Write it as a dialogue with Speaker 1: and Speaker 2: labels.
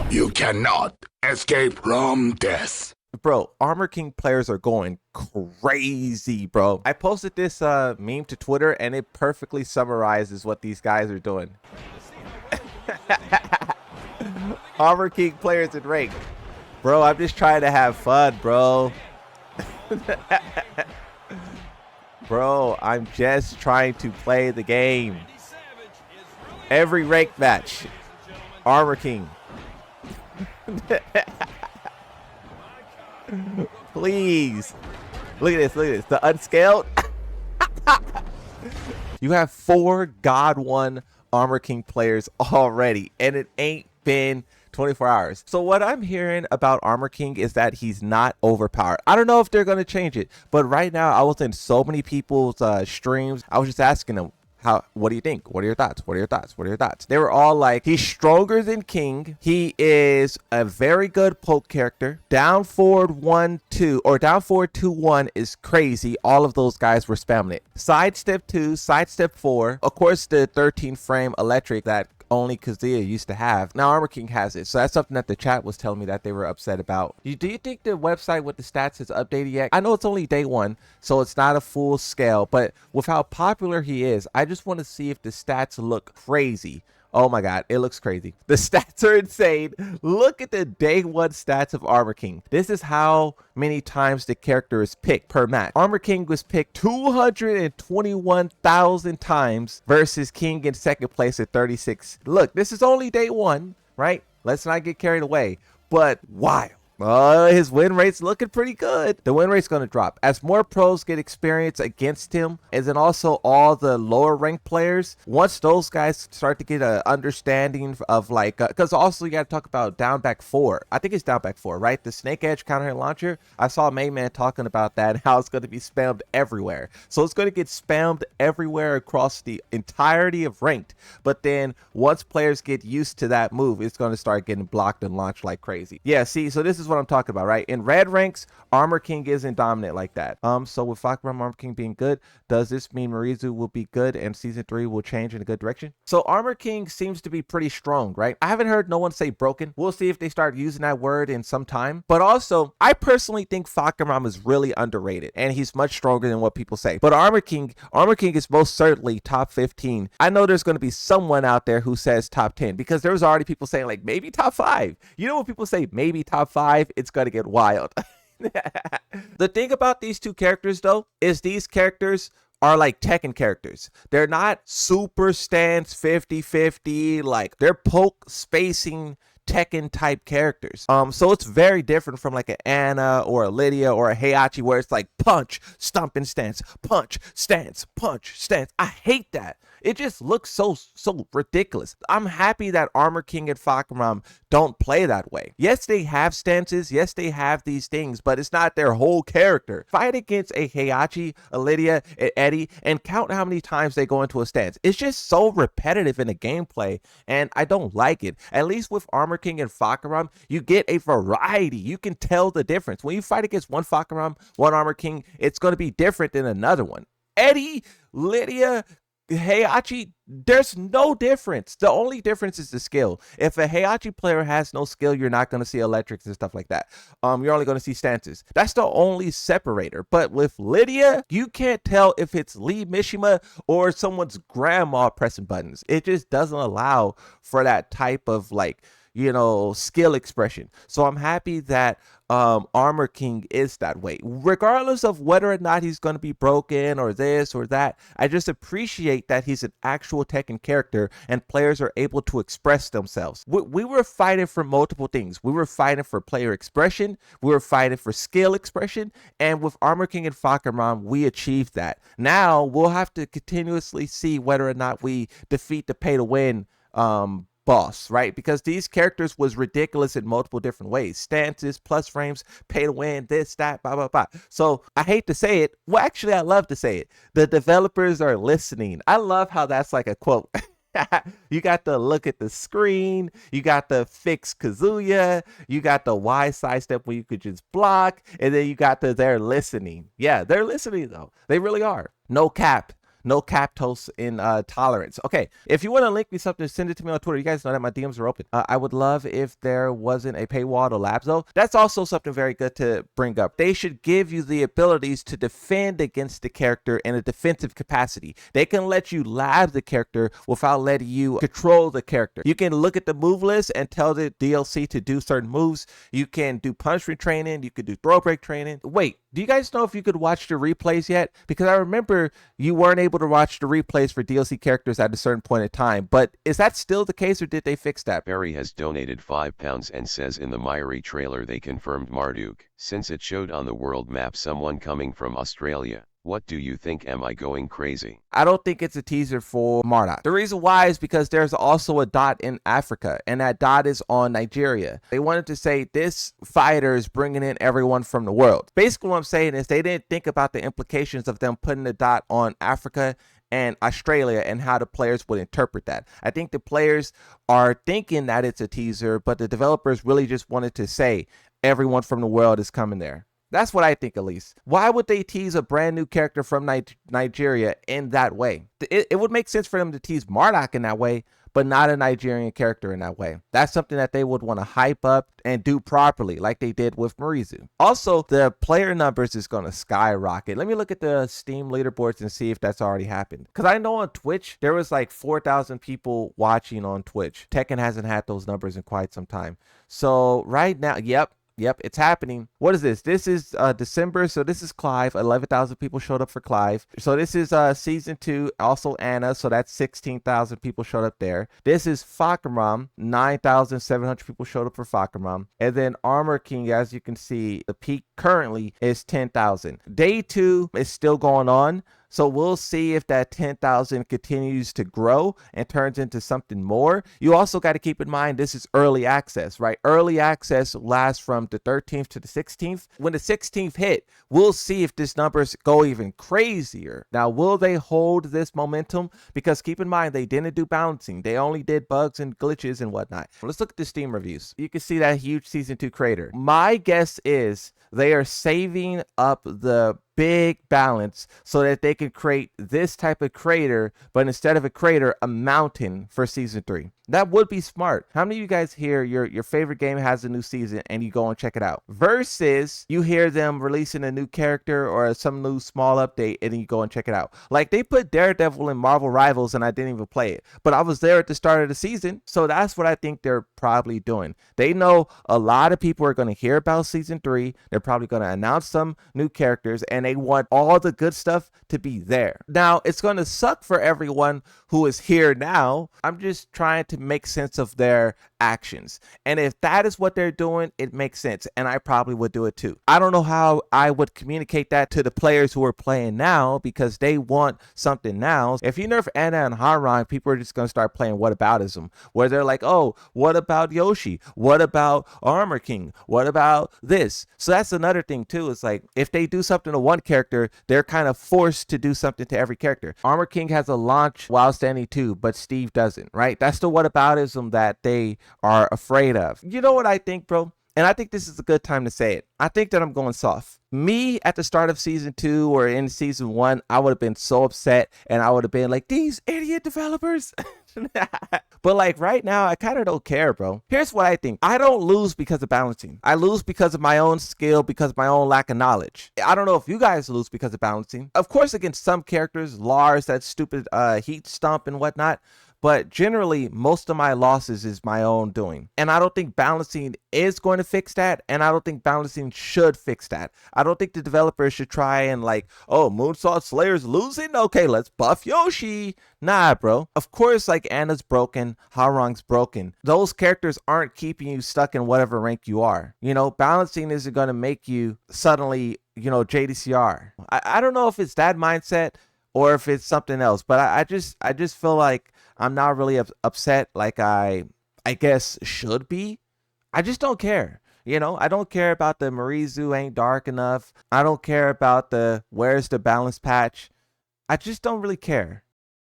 Speaker 1: You cannot escape from death.
Speaker 2: Bro, Armor King players are going crazy, bro. I posted this meme to Twitter, and it perfectly summarizes what these guys are doing. Armor King players in rank. Bro, I'm just trying to have fun, bro. Bro, I'm just trying to play the game. Every rank match, Armor King. Please. Look at this, look at this. The unscaled. You have 4 God 1 Armor King players already, and it ain't been 24 hours. So what I'm hearing about Armor King is that he's not overpowered. I don't know if they're going to change it, but right now I was in so many people's streams. I was just asking them, what do you think? What are your thoughts? What are your thoughts? What are your thoughts? They were all like, he's stronger than King. He is a very good poke character. Down forward 1-2 or down forward 2-1 is crazy. All of those guys were spamming it. Sidestep 2, sidestep 4. Of course, the 13 frame electric that only Kazuya used to have. Now Armor King has it. So that's something that the chat was telling me that they were upset about. Do you think the website with the stats is updated yet? I know it's only day 1, so it's not a full scale, but with how popular he is, I just want to see if the stats look crazy. Oh my god, it looks crazy. The stats are insane. Look at the day 1 stats of Armor King. This is how many times the character is picked per match. Armor King was picked 221,000 times versus King in second place at 36. Look, this is only day 1, right? Let's not get carried away. But wild. His win rate's looking pretty good. The win rate's going to drop as more pros get experience against him, and then also all the lower ranked players. Once those guys start to get an understanding of like, because also you got to talk about down back 4. I think it's down back 4, right? The Snake Edge counter hit launcher. I saw Mayman talking about that and how it's going to be spammed everywhere. So it's going to get spammed everywhere across the entirety of ranked. But then once players get used to that move, it's going to start getting blocked and launched like crazy. Yeah, see, so this is what I'm talking about, right? In red ranks, Armor King isn't dominant like that. So with Fakuram Armor King being good, does this mean Marizu will be good and season 3 will change in a good direction? So Armor King seems to be pretty strong, right? I haven't heard no one say broken. We'll see if they start using that word in some time. But also, I personally think Fakuram is really underrated and he's much stronger than what people say. But Armor King is most certainly top 15. I know there's going to be someone out there who says top 10 because there was already people saying like maybe top 5. You know when people say maybe top 5, it's going to get wild. The thing about these two characters though is these characters are like Tekken characters. They're not super stance 50-50, like they're poke spacing Tekken type characters. So it's very different from like an Anna or a Lydia or a Heihachi where it's like punch, stomp and stance, punch, stance, punch, stance. I hate that. It just looks so ridiculous. I'm happy that Armor King and Fakuram don't play that way. Yes, they have stances. Yes, they have these things, but it's not their whole character. Fight against a Heihachi, a Lydia, an Eddie, and count how many times they go into a stance. It's just so repetitive in the gameplay, and I don't like it. At least with Armor King and Fakuram, you get a variety. You can tell the difference. When you fight against one Fakuram, one Armor King, it's going to be different than another one. Eddie, Lydia, Heihachi, there's no difference. The only difference is the skill. If a Heihachi player has no skill, you're not going to see electrics and stuff like that. You're only going to see stances. That's the only separator. But with Lydia, you can't tell if it's Lee Mishima or someone's grandma pressing buttons. It just doesn't allow for that type of like, you know, skill expression. So I'm happy that Armor King is that way. Regardless of whether or not he's going to be broken or this or that, I just appreciate that he's an actual Tekken character and players are able to express themselves. We were fighting for multiple things. We were fighting for player expression, we were fighting for skill expression, and with Armor King and Fakuram, we achieved that. Now we'll have to continuously see whether or not we defeat the pay to win boss, right? Because these characters was ridiculous in multiple different ways. Stances, plus frames, pay to win, this, that, blah, blah, blah. So I hate to say it. Well, actually, I love to say it. The developers are listening. I love how that's like a quote. You got to look at the screen. You got the fix Kazuya. You got the Y side step where you could just block. And then you got the they're listening. Yeah, they're listening though. They really are. No cap. no lactose intolerance. Okay, if you want to link me something, send it to me on Twitter. You guys know that my DMs are open. I would love if there wasn't a paywall to labs though. That's also something very good to bring up. They should give you the abilities to defend against the character in a defensive capacity. They can let you lab the character without letting you control the character. You can look at the move list and tell the DLC to do certain moves. You can do punishment training. You could do throw break training. Wait, do you guys know if you could watch the replays yet? Because I remember you weren't able to watch the replays for DLC characters at a certain point in time. But is that still the case, or did they fix that?
Speaker 3: Barry has donated £5 and says in the Myri trailer they confirmed Marduk. Since it showed on the world map someone coming from Australia, what do you think? Am I going crazy?
Speaker 2: I don't think it's a teaser for Marduk. The reason why is because there's also a dot in Africa, and that dot is on Nigeria. They wanted to say this fighter is bringing in everyone from the world. Basically what I'm saying is they didn't think about the implications of them putting the dot on Africa and Australia and how the players would interpret that. I think the players are thinking that it's a teaser, but the developers really just wanted to say everyone from the world is coming there. That's what I think, at least. Why would they tease a brand new character from Nigeria in that way? It would make sense for them to tease Marduk in that way, but not a Nigerian character in that way. That's something that they would want to hype up and do properly, like they did with Marizu. Also, the player numbers is going to skyrocket. Let me look at the Steam leaderboards and see if that's already happened. Because I know on Twitch, there was like 4,000 people watching on Twitch. Tekken hasn't had those numbers in quite some time. So right now, Yep, it's happening. What is this? This is December, so this is Clive. 11,000 people showed up for Clive. So this is season 2, also Anna, so that's 16,000 people showed up there. This is Fakaram, 9,700 people showed up for Fakaram. And then Armor King, as you can see, the peak currently is 10,000. Day 2 is still going on. So we'll see if that 10,000 continues to grow and turns into something more. You also got to keep in mind this is early access, right? Early access lasts from the 13th to the 16th. When the 16th hit, we'll see if this numbers go even crazier. Now, will they hold this momentum? Because keep in mind, they didn't do balancing. They only did bugs and glitches and whatnot. Let's look at the Steam reviews. You can see that huge Season 2 crater. My guess is they are saving up the big balance so that they can create this type of crater, but instead of a crater, a mountain for Season 3. That would be smart. How many of you guys here, your favorite game has a new season and you go and check it out? Versus you hear them releasing a new character or some new small update and then you go and check it out. Like they put Daredevil in Marvel Rivals and I didn't even play it, but I was there at the start of the season. So that's what I think they're probably doing. They know a lot of people are going to hear about Season 3. They're probably going to announce some new characters and they want all the good stuff to be there. Now, it's going to suck for everyone who is here now. I'm just trying to make sense of their actions. And if that is what they're doing, it makes sense. And I probably would do it too. I don't know how I would communicate that to the players who are playing now because they want something now. If you nerf Anna and Haran, people are just going to start playing whataboutism, where they're like, oh, what about Yoshi? What about Armor King? What about this? So that's another thing too. It's like if they do something to one character, they're kind of forced to do something to every character. Armor King has a launch while standing too, but Steve doesn't, right? That's the whataboutism that they are afraid of. You know what I think, bro? And I think this is a good time to say it. I think that I'm going soft. Me at the start of Season 2 or in Season 1, I would have been so upset and I would have been like, these idiot developers. But like right now, I kind of don't care, bro. Here's what I think. I don't lose because of balancing. I lose because of my own skill, because of my own lack of knowledge. I don't know if you guys lose because of balancing. Of course, against some characters, Lars, that stupid heat stomp and whatnot. But generally, most of my losses is my own doing. And I don't think balancing is going to fix that. And I don't think balancing should fix that. I don't think the developers should try and like, oh, Moonsault Slayer's losing? Okay, let's buff Yoshi. Nah, bro. Of course, like Anna's broken, Harong's broken. Those characters aren't keeping you stuck in whatever rank you are. You know, balancing isn't going to make you suddenly, you know, JDCR. I don't know if it's that mindset or if it's something else. But I just feel like I'm not really upset like I guess should be. I just don't care. You know, I don't care about the Marizu ain't dark enough. I don't care about the where's the balance patch. I just don't really care.